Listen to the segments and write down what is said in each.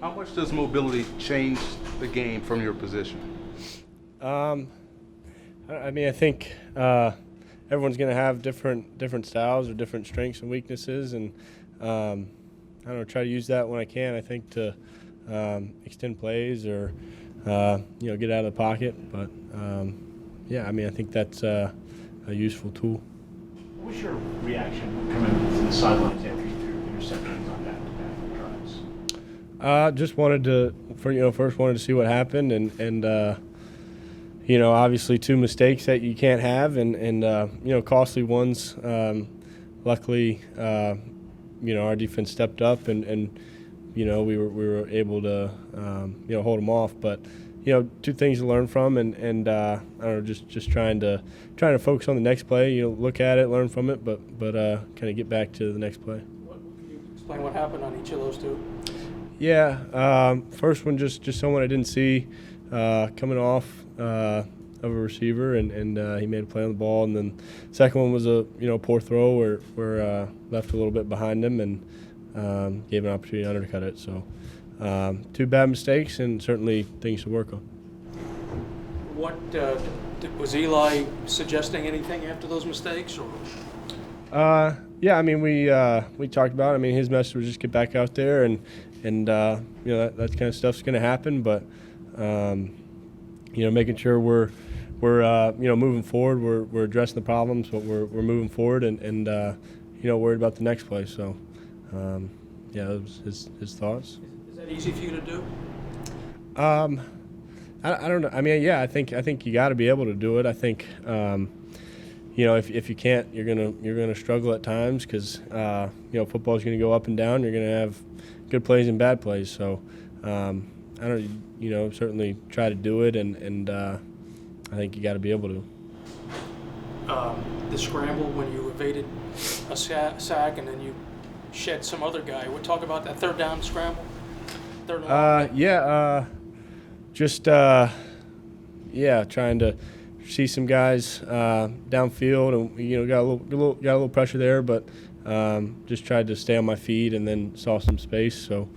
How much does mobility change the game from your position? I think everyone's going to have different styles or different strengths and weaknesses, and I don't know, try to use that when I can. I think to extend plays or get out of the pocket. But I think that's a useful tool. What was your reaction coming from the sidelines after you threw interceptions on back-to-back drives? Just wanted to, first wanted to see what happened, and obviously two mistakes that you can't have, and costly ones. Luckily, our defense stepped up, and we were able to hold them off. But two things to learn from, and I don't know, just trying to focus on the next play. Look at it, learn from it, but kind of get back to the next play. Can you explain what happened on each of those two? Yeah, first one just someone I didn't see coming off of a receiver, and he made a play on the ball, and then second one was a poor throw where left a little bit behind him and gave an opportunity to undercut it. So two bad mistakes, and certainly things to work on. What was Eli suggesting anything after those mistakes, or? We talked about it. I mean, his message was just get back out there, and that kind of stuff's going to happen. But making sure we're moving forward. We're addressing the problems, but we're moving forward, and worried about the next play. So that was his thoughts. Is that easy for you to do? I don't know. I mean, I think you got to be able to do it. I think if you can't, you're gonna struggle at times because football's gonna go up and down. You're gonna have good plays and bad plays. So I don't certainly try to do it, and I think you got to be able to. The scramble when you evaded a sack and then you shed some other guy. We'll talk about that third down scramble. Third down. Trying to see some guys downfield, and got a little pressure there, but just tried to stay on my feet, and then saw some space, so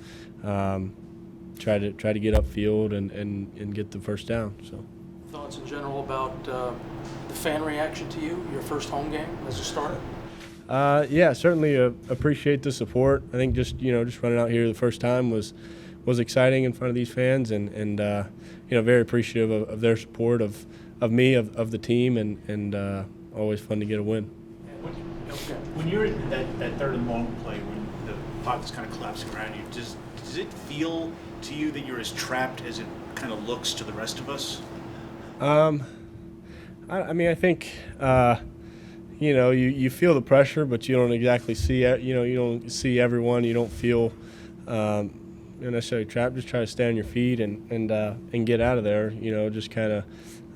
try to get upfield and get the first down. So thoughts in general about the fan reaction to you, your first home game as a starter? Certainly appreciate the support. I think just running out here the first time was exciting in front of these fans, and very appreciative of their support of me, of the team, and always fun to get a win. When you're in that third and long play, when the pocket's kind of collapsing around you, does it feel to you that you're as trapped as it kind of looks to the rest of us? I think you feel the pressure, but you don't exactly see you don't see everyone. You don't feel necessarily trapped. Just try to stay on your feet and get out of there. Just kind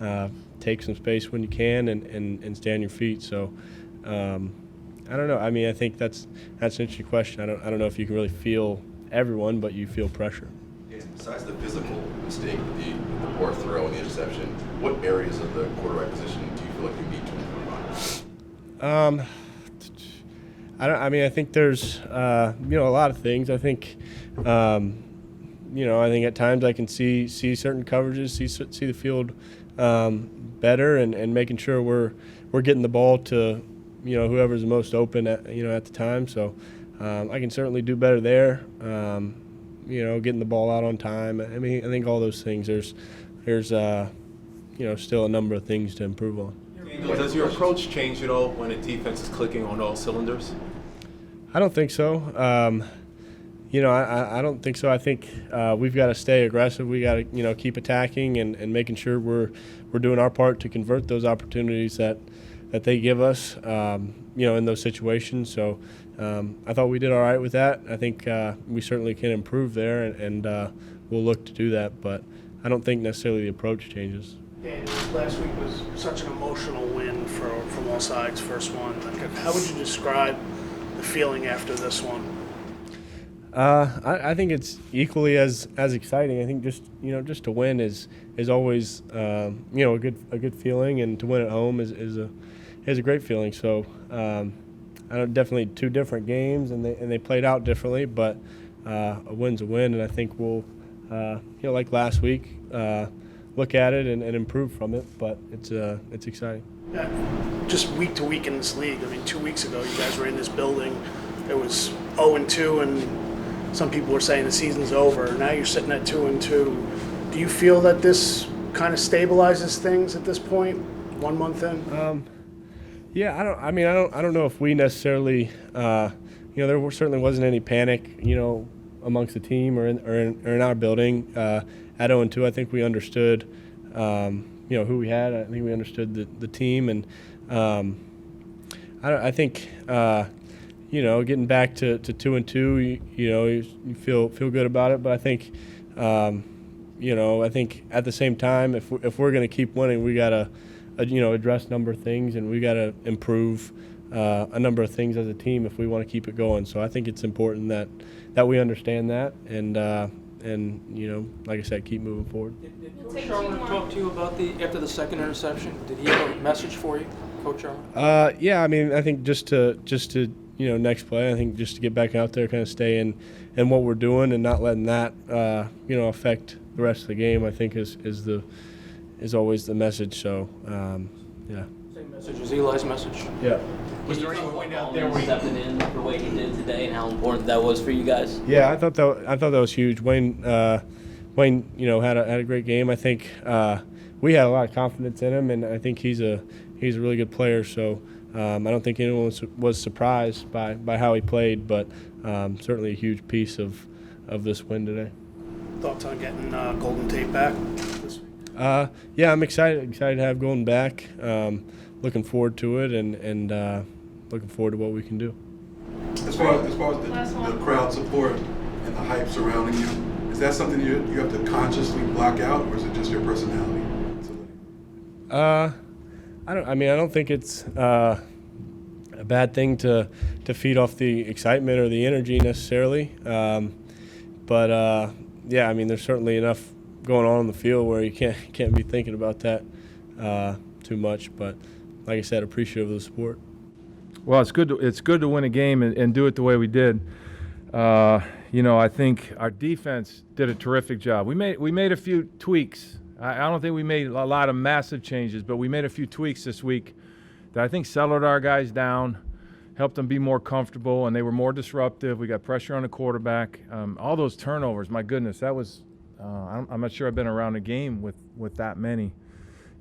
of take some space when you can and stay on your feet. So I don't know. I mean, I think that's an interesting question. I don't know if you can really feel everyone, but you feel pressure. Yeah, besides the physical mistake, the poor throw and the interception, what areas of the quarterback position do you feel like you need to improve on? I think there's a lot of things. I think I think at times I can see certain coverages, see the field better, and making sure we're getting the ball to whoever's the most open at the time. So I can certainly do better there. Getting the ball out on time. I mean, I think all those things. There's still a number of things to improve on. Does your approach change at all when a defense is clicking on all cylinders? I don't think so. I don't think so. I think we've got to stay aggressive. We got to keep attacking and making sure we're doing our part to convert those opportunities that they give us. In those situations. So I thought we did all right with that. I think we certainly can improve there, and we'll look to do that. But I don't think necessarily the approach changes. And last week was such an emotional win from all sides, first one. How would you describe the feeling after this one? I think it's equally as exciting. I think just to win is always a good feeling, and to win at home is a great feeling. So I know definitely two different games, and they played out differently, but a win's a win, and I think we'll, like last week, look at it and improve from it. But it's exciting. Yeah, just week to week in this league. I mean, 2 weeks ago, you guys were in this building. It was 0-2, and some people were saying the season's over. Now you're sitting at 2-2. Do you feel that this kind of stabilizes things at this point, 1 month in? Yeah, I don't know if we necessarily, there certainly wasn't any panic, amongst the team or in our building. At 0-2, I think we understood, who we had. I think we understood the team, and I think, getting back to 2-2, you feel good about it. But I think, I think at the same time, if we're going to keep winning, we gotta, address a number of things, and we gotta improve a number of things as a team if we want to keep it going. So I think it's important that we understand that, and like I said, keep moving forward. Did Coach Shurmur talk to you about after the second interception? Did he have a message for you, Coach Shurmur? Yeah, I think just to next play, I think just to get back out there, kind of stay in what we're doing and not letting that affect the rest of the game, I think is always the message. So yeah. Same message as Eli's message. Yeah. Was there any point out there where stepping in the way he did today and how important that was for you guguys? Yeah, I thought that was huge. Wayne, had a great game. I think we had a lot of confidence in him, and I think he's a really good player. So I don't think anyone was surprised by how he played, but certainly a huge piece of this win today. Thoughts on getting Golden Tate back this week? Yeah, I'm excited to have Golden back. Looking forward to it, and looking forward to what we can do. As far as the crowd support and the hype surrounding you, is that something you have to consciously block out, or is it just your personality? I don't think it's a bad thing to feed off the excitement or the energy necessarily. But yeah, there's certainly enough going on the field where you can't be thinking about that too much. But like I said, appreciative of the support. Well, it's good to win a game and do it the way we did. I think our defense did a terrific job. We made a few tweaks. I don't think we made a lot of massive changes, but we made a few tweaks this week that I think settled our guys down, helped them be more comfortable, and they were more disruptive. We got pressure on the quarterback. All those turnovers, my goodness, that was I'm not sure I've been around a game with that many.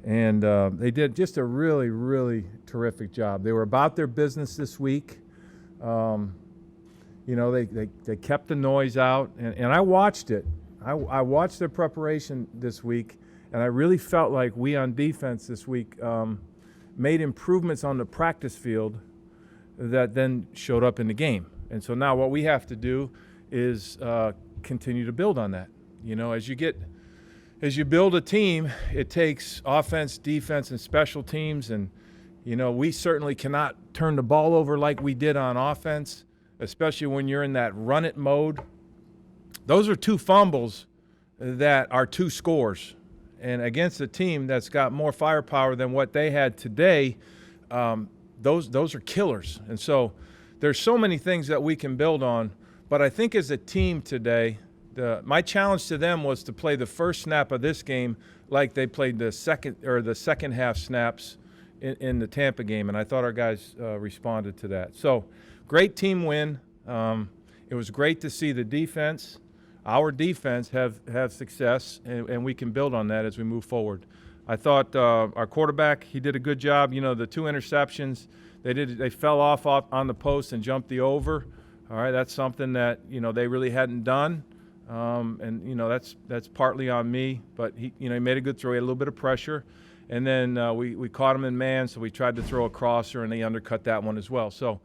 And they did just a really, really terrific job. They were about their business this week. They kept the noise out, and I watched it. I watched their preparation this week, and I really felt like we on defense this week made improvements on the practice field that then showed up in the game. And so now what we have to do is continue to build on that. As you build a team, it takes offense, defense, and special teams. And, we certainly cannot turn the ball over like we did on offense, especially when you're in that run-it mode. Those are 2 fumbles that are 2 scores. And against a team that's got more firepower than what they had today, those are killers. And so there's so many things that we can build on. But I think as a team today, my challenge to them was to play the first snap of this game like they played the second half snaps in the Tampa game, and I thought our guys responded to that. So, great team win. It was great to see our defense have success, and we can build on that as we move forward. I thought our quarterback, he did a good job. The 2 interceptions, they fell off on the post and jumped the over. All right, that's something that they really hadn't done. That's partly on me, but he made a good throw. He had a little bit of pressure, and then we caught him in man, so we tried to throw a crosser, and he undercut that one as well. So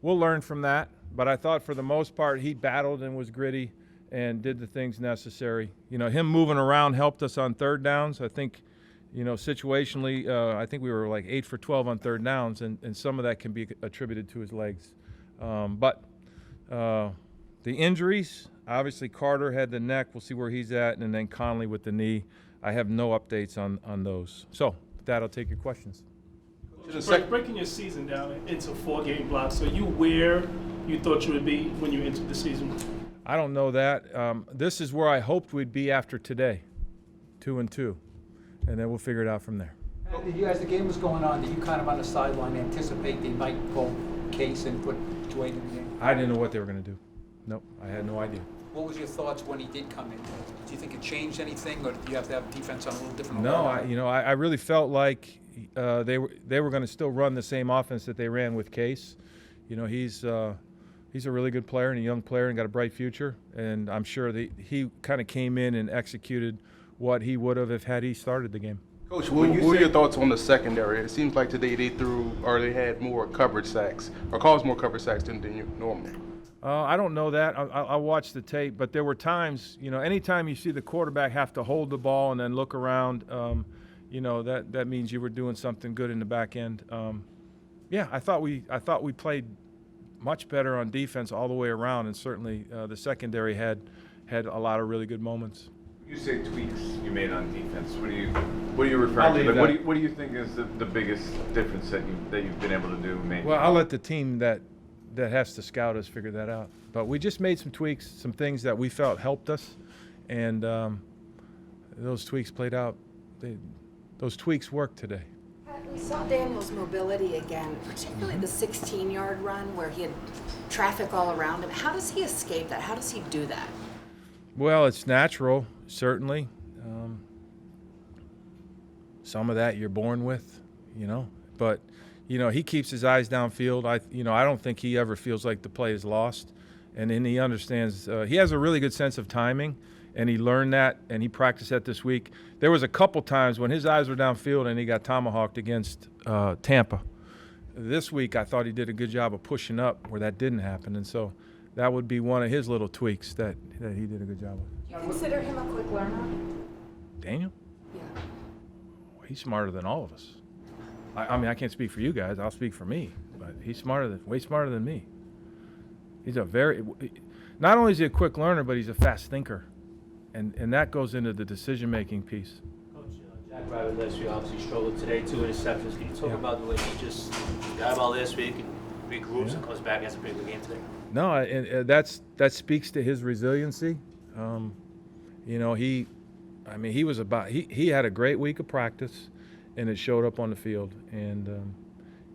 we'll learn from that. But I thought for the most part he battled and was gritty and did the things necessary. Him moving around helped us on third downs. I think, situationally, I think we were like 8 for 12 on third downs, and some of that can be attributed to his legs. But the injuries. Obviously, Carter had the neck. We'll see where he's at. And then Conley with the knee. I have no updates on those. So with that, I'll take your questions. Breaking your season down into 4-game blocks, are you where you thought you would be when you entered the season? I don't know that. This is where I hoped we'd be after today, 2-2, and then we'll figure it out from there. Did you, as the game was going on, did you kind of on the sideline anticipate they might pull Case and put Dwayne in the game? I didn't know what they were going to do. Nope, I had no idea. What was your thoughts when he did come in? Do you think it changed anything, or do you have to have defense on a little different? No, I really felt like they were going to still run the same offense that they ran with Case. He's a really good player and a young player and got a bright future. And I'm sure that he kind of came in and executed what he would have if had he started the game. Coach, what were your thoughts on the secondary? It seems like today they had more coverage sacks or caused more coverage sacks than you normally. I don't know that. I watched the tape, but there were times, anytime you see the quarterback have to hold the ball and then look around, that means you were doing something good in the back end. I thought we played much better on defense all the way around, and certainly the secondary had a lot of really good moments. You say tweaks you made on defense. What are you referring to? Like, what do you think is the biggest difference that you've been able to do? Well, I'll let the team that has to scout us figure that out. But we just made some tweaks, some things that we felt helped us, and those tweaks played out. Those tweaks worked today. We saw Daniel's mobility again, particularly the 16-yard run where he had traffic all around him. How does he escape that? How does he do that? Well, it's natural, certainly. Some of that you're born with, But, he keeps his eyes downfield. I don't think he ever feels like the play is lost. And then he understands. He has a really good sense of timing, and he learned that, and he practiced that this week. There was a couple times when his eyes were downfield and he got tomahawked against Tampa. This week I thought he did a good job of pushing up where that didn't happen, and so that would be one of his little tweaks that he did a good job with. Do you consider him a quick learner? Daniel? Yeah. Well, he's smarter than all of us. I mean, I can't speak for you guys. I'll speak for me. But he's way smarter than me. He's not only is he a quick learner, but he's a fast thinker. And that goes into the decision-making piece. Coach, Jack Rabbit last year obviously struggled today, 2 interceptions. Can you talk about the way he just got about last week and regroups and comes back and has a pretty good game today? No, and that speaks to his resiliency. He had a great week of practice, and it showed up on the field. And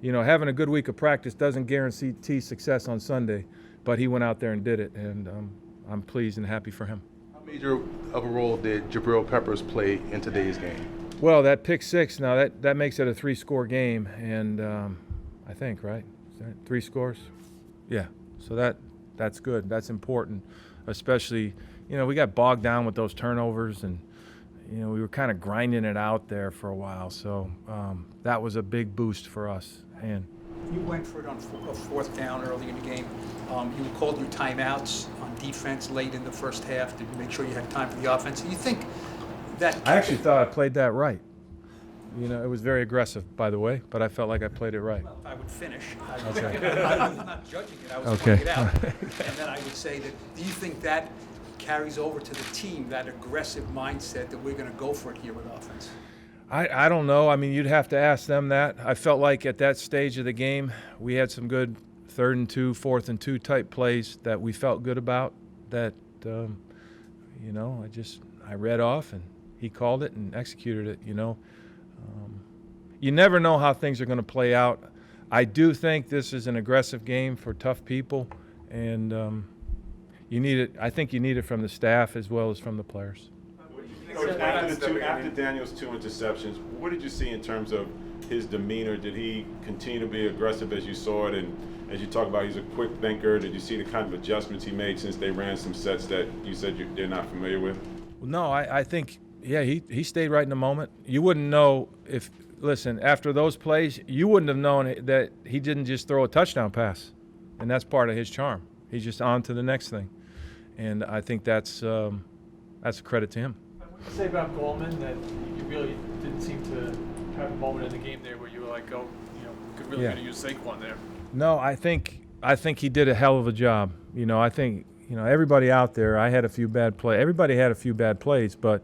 having a good week of practice doesn't guarantee success on Sunday, but he went out there and did it, and I'm pleased and happy for him. How major of a role did Jabril Peppers play in today's game? Well, that pick six, now that makes it a 3-score game, and I think, right? Is that 3 scores? Yeah. So that's good. That's important, especially, we got bogged down with those turnovers, and, we were kind of grinding it out there for a while. So that was a big boost for us. And you went for it on a 4th down early in the game. You called your timeouts on defense late in the first half to make sure you had time for the offense. Do you think that? I actually thought I played that right. It was very aggressive, by the way, but I felt like I played it right. Well, I would finish. Okay. I'm not judging it. I was pointing it out. And then I would say that, do you think that carries over to the team, that aggressive mindset that we're going to go for it here with offense? I don't know. I mean, you'd have to ask them that. I felt like at that stage of the game, we had some good 3rd and 2, 4th and 2 type plays that we felt good about that, I read off and he called it and executed it, You never know how things are going to play out. I do think this is an aggressive game for tough people, and you need it. I think you need it from the staff as well as from the players. After Daniel's 2 interceptions, what did you see in terms of his demeanor? Did he continue to be aggressive as you saw it? And as you talk about, he's a quick thinker. Did you see the kind of adjustments he made since they ran some sets that you said they're not familiar with? Well, no, I think, he stayed right in the moment. You wouldn't know after those plays, you wouldn't have known that he didn't just throw a touchdown pass, and that's part of his charm. He's just on to the next thing, and I think that's a credit to him. What would you say about Goldman that you really didn't seem to have a moment in the game there where you were like, we could really use Saquon there? No, I think he did a hell of a job. I think everybody out there. I had a few bad plays. Everybody had a few bad plays, but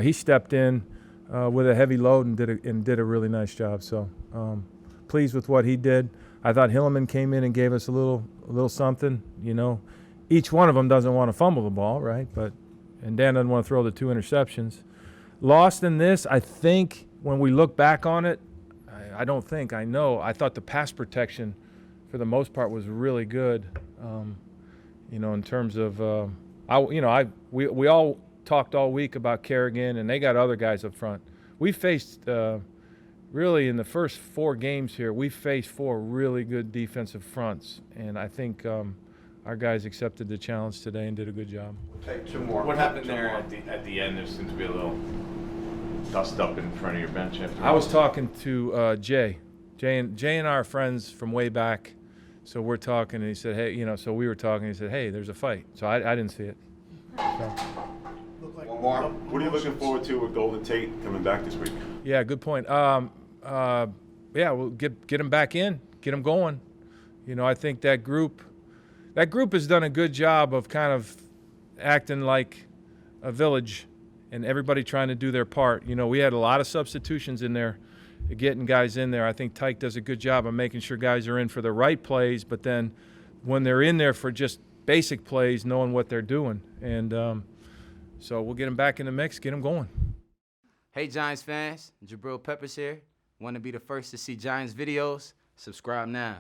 he stepped in with a heavy load and did a really nice job. So pleased with what he did. I thought Hilleman came in and gave us a little something. each one of them doesn't want to fumble the ball, right? And Dan doesn't want to throw the 2 interceptions. Lost in this, I think when we look back on it, I thought the pass protection for the most part was really good. In terms of, we all talked all week about Kerrigan, and they got other guys up front. We faced, really in the first 4 games here, we faced 4 really good defensive fronts, and I think our guys accepted the challenge today and did a good job. Take 2 more. What happened there at the end? There seemed to be a little dust up in front of your bench after. I was talking to Jay. Jay and I are friends from way back, so we're talking, and he said, hey, so we were talking, and he said, hey, there's a fight. So I didn't see it. So. One more. What are you looking forward to with Golden Tate coming back this week? Yeah, good point. We'll get him back in, get him going. I think that group has done a good job of kind of acting like a village and everybody trying to do their part. We had a lot of substitutions in there, getting guys in there. I think Tyke does a good job of making sure guys are in for the right plays, but then when they're in there for just basic plays, knowing what they're doing. And so we'll get them back in the mix, get them going. Hey Giants fans, Jabril Peppers here. Want to be the first to see Giants videos? Subscribe now.